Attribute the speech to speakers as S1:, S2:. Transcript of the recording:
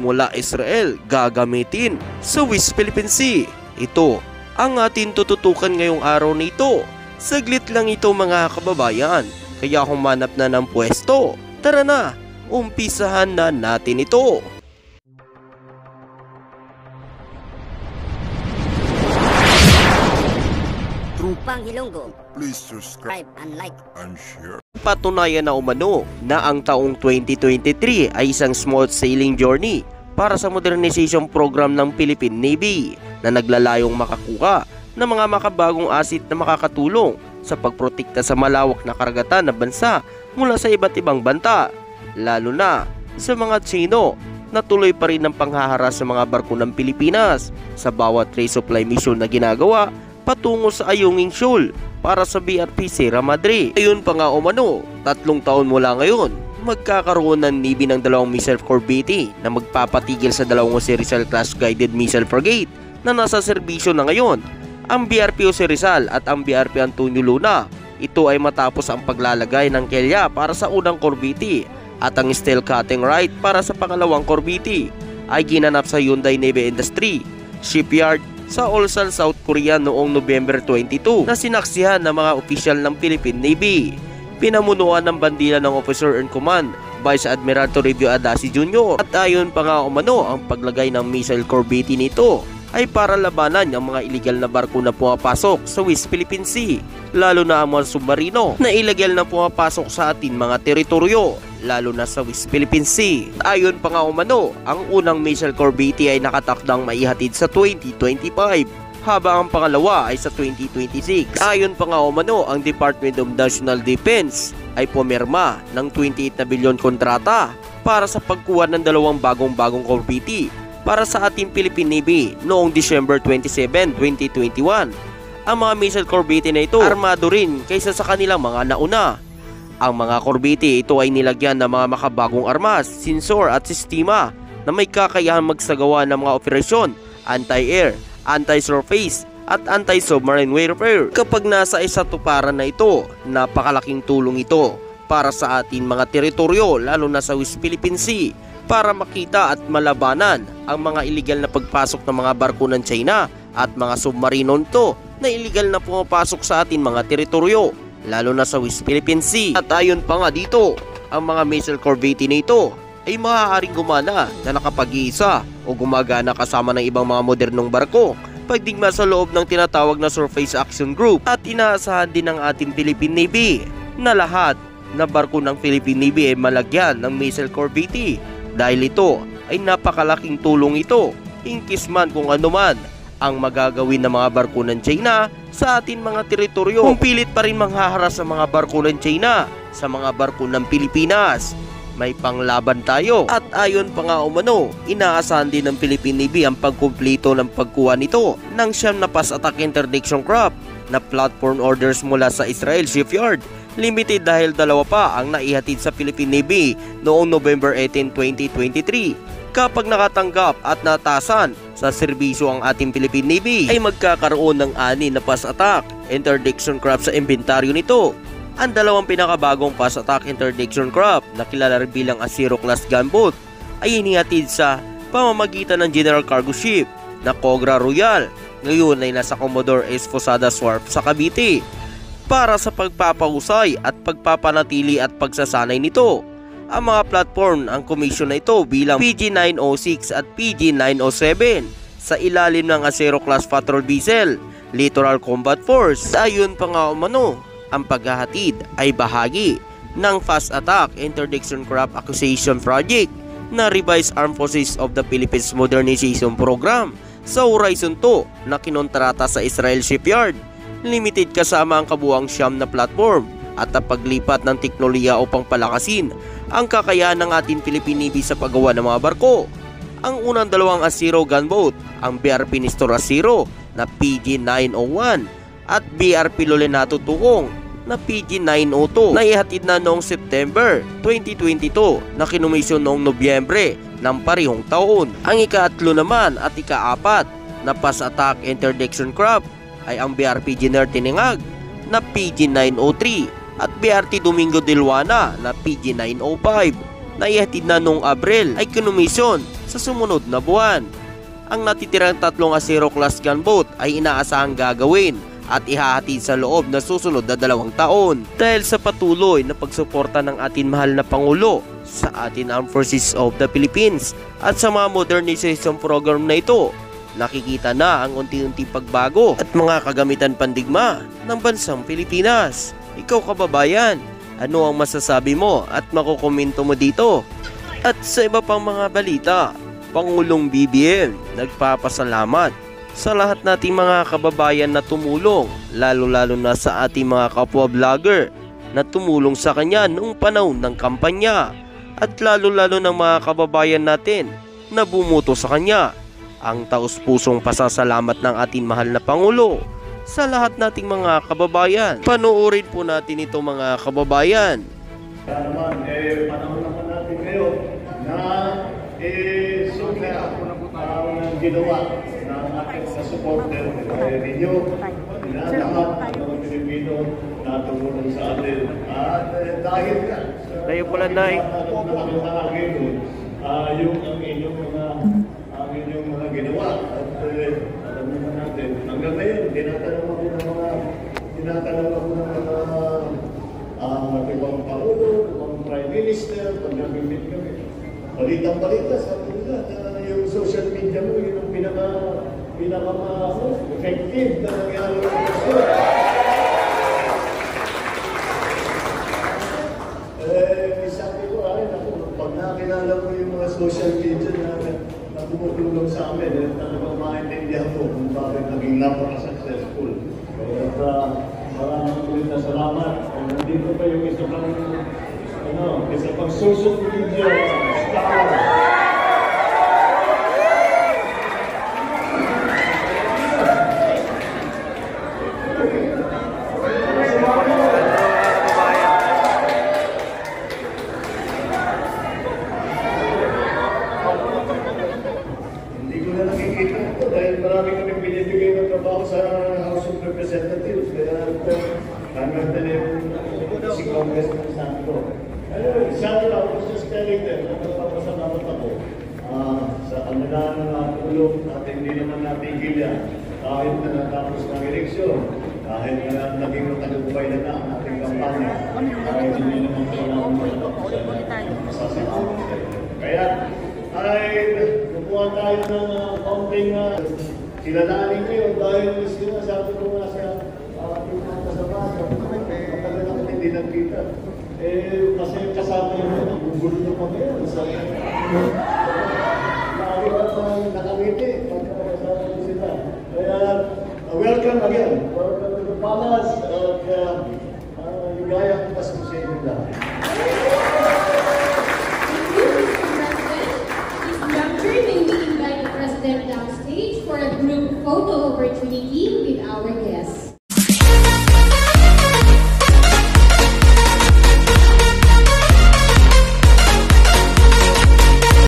S1: mula Israel gagamitin sa West Philippine Sea. Ito ang atin tututukan ngayong araw na ito. Saglit lang ito mga kababayan, kaya humanap na ng pwesto. Tara na, umpisahan na natin ito.
S2: Trupang Ilonggo,
S3: Please subscribe
S2: subscribe and like.
S3: and share.
S1: Patunayan na umano na ang taong 2023 ay isang smooth sailing journey para sa modernization program ng Philippine Navy na naglalayong makakuha ng mga makabagong asset na makakatulong sa pagprotekta sa malawak na karagatan ng bansa mula sa iba't ibang banta, lalo na sa mga Tsino na tuloy pa rin ang panghaharas sa mga barko ng Pilipinas sa bawat resupply mission na ginagawa patungo sa Ayungin Shoal para sa BRP Sierra Madre. Ayun pa nga umano, 3 taon mula ngayon, magkakaroon ng Navy ng 2 missile corvette na magpapatigil sa 2 Jose Rizal class guided missile frigate na nasa serbisyo na ngayon. Ang BRP Jose Rizal at ang BRP Antonio Luna, ito ay matapos ang paglalagay ng kelya para sa unang corvette at ang steel cutting right para sa pangalawang corvette ay ginanap sa Hyundai Navy Industry Shipyard sa Ulsan, South Korea noong November 22 na sinaksihan ng mga opisyal ng Philippine Navy. Pinamunuan ng bandila ng Officer in Command, Vice Admiral Toribio Adasi Jr. At ayon pa nga umano, ang paglagay ng missile corvette nito ay para labanan ang mga iligal na barko na pumapasok sa West Philippine Sea, lalo na ang mga submarino na iligal na pumapasok sa ating mga teritoryo, lalo na sa West Philippine Sea. Ayon pa nga umano, ang unang missile corvette ay nakatakdang maihatid sa 2025, habang ang pangalawa ay sa 2026. Ayon pa nga umano, ang Department of National Defense ay pumirma ng 28 na bilyon kontrata para sa pagkuha ng 2 bagong corvette para sa ating Philippine Navy noong December 27, 2021. Ang mga missile corvette na ito armado rin kaysa sa kanilang mga nauna. Ang mga corvette ito ay nilagyan ng mga makabagong armas, sensor at sistema na may kakayahan magsagawa ng mga operasyon, anti-air, anti-surface at anti-submarine warfare. Kapag nasa isa tuparan na ito, napakalaking tulong ito para sa ating mga teritoryo, lalo na sa West Philippine Sea, para makita at malabanan ang mga iligal na pagpasok ng mga barko ng China at mga submarino nito na iligal na pumapasok sa ating mga teritoryo, lalo na sa West Philippine Sea. At ayon pa nga dito, ang mga missile corvette nito ay maaaring gumana na nakapag-iisa o gumagana kasama ng ibang mga modernong barko pagdigma sa loob ng tinatawag na Surface Action Group. At inaasahan din ng ating Philippine Navy na lahat na barko ng Philippine Navy ay malagyan ng missile corvette dahil ito ay napakalaking tulong ito inkis man kung ano man ang magagawin ng mga barko ng China sa ating mga teritoryo. Kung pilit pa rin manghaharas sa mga barko ng China sa mga barko ng Pilipinas, may panglaban tayo. At ayon pa nga umano, inaasahan din ng Philippine Navy ang pagkumpleto ng pagkuha nito ng 9 na fast attack interdiction craft na platform orders mula sa Israel Shipyard. Limited dahil 2 pa ang naihatid sa Philippine Navy noong November 18, 2023. Kapag nakatanggap at natasan sa serbisyo ang ating Philippine Navy, ay magkakaroon ng 6 na fast attack interdiction craft sa inventaryo nito. Ang 2 pinakabagong fast attack interdiction craft na kilala rin bilang Asiro class gunboat ay inihatid sa pamamagitan ng General Cargo Ship na Cogra Royal. Ngayon ay nasa Commodore S. Posadas Wharf sa Cavite para sa pagpapahusay at pagpapanatili at pagsasanay nito. Ang mga platform ang komisyon na ito bilang PG-906 at PG-907 sa ilalim ng Asero Class Patrol Vessel Littoral Combat Force. Ayon pa nga umano, ang paghahatid ay bahagi ng Fast Attack Interdiction Craft Acquisition Project na Revised Armed Forces of the Philippines Modernization Program sa Horizon 2 na kinontrata sa Israel Shipyard. Limited kasama ang kabuuang 9 na platform at ang paglipat ng teknolohiya upang palakasin ang kakayahan ng ating Philippine Navy sa paggawa ng mga barko. Ang unang 2 Asiro gunboat, ang BRP Nestor Asiro na PG-901 at BRP Lolenato Tuong na PG-902 na ihatid na noong September 2022 na kinumisyon noong Nobyembre ng parehong taon. Ang ika-3 naman at ika-4 na fast attack interdiction craft ay ang BRP Jenner Tiningag na PG-903 at BRT Domingo de Luana na PG-905 na ihatid na noong Abril ay kinumisyon sa sumunod na buwan. Ang natitirang 3-0 class gunboat ay inaasahang gagawin at ihahatid sa loob na susunod na 2 taon dahil sa patuloy na pagsuporta ng ating mahal na Pangulo sa ating Armed Forces of the Philippines at sa mga modernization program na ito. Nakikita na ang unti-unting pagbago at mga kagamitan pandigma ng bansang Pilipinas. Ikaw kababayan, ano ang masasabi mo at makukomento mo dito? At sa iba pang mga balita, Pangulong BBM nagpapasalamat sa lahat nating mga kababayan na tumulong, lalo-lalo na sa ating mga kapwa vlogger na tumulong sa kanya noong panahon ng kampanya at lalo-lalo ng mga kababayan natin na bumuto sa kanya. Ang taus-pusong pasasalamat ng ating mahal na Pangulo sa lahat nating mga kababayan. Panoorin po natin ito mga kababayan.
S4: Kaya naman, panahon naman natin ngayon na sumira ang ginawa ng ating sa supporter ninyo na lahat ng mga Pilipino na tumulong sa atin. At dahil nga
S1: Tayo pala na
S4: yung inyong mga ginawa at alam naman natin hanggang ngayon tinatanong ako ng mga ibang Pangulo, ibang Prime Minister, pag nag-meet kami. Balitang-balita, sabi nila na yung social media mo, yun ang effective na nangyari ng person. Sabi ko, pag nakilala mo yung mga social media na tumutulong sa amin, talagang maintindihan mo kung bakit naging napaka-successful. Kaya maraming ulit na salamat. Nandito pa yung isa pang social media star. Hindi ko na nakikita ito dahil marami kami binibigay ng trabaho sa House of Representatives. Kaya si Congressman Sandro. Sandro, I was just telling them, nagpapasalamat ako sa kanilang tulong at hindi naman natigil yan. Kahit na natapos ng eleksyon, kahit na naging matagumpay na ang ating kampanya, kahit hindi naman kailangan matapos ang masasalamat. Kaya ay kukuha tayo ng konting kilalanin kayo dahil sinasabi ko nga sa ating mga kasama, matagal naman hindi nagkita. Kasi kasama yun, nagugulo na kami yan. Lagi ka nakangiti pagkakasama ko sila. Kaya, welcome again. Welcome to the palace. At ligaya ko pas sa inyo lahat.
S5: May we invite the President downstage for a group photo opportunity with our guests.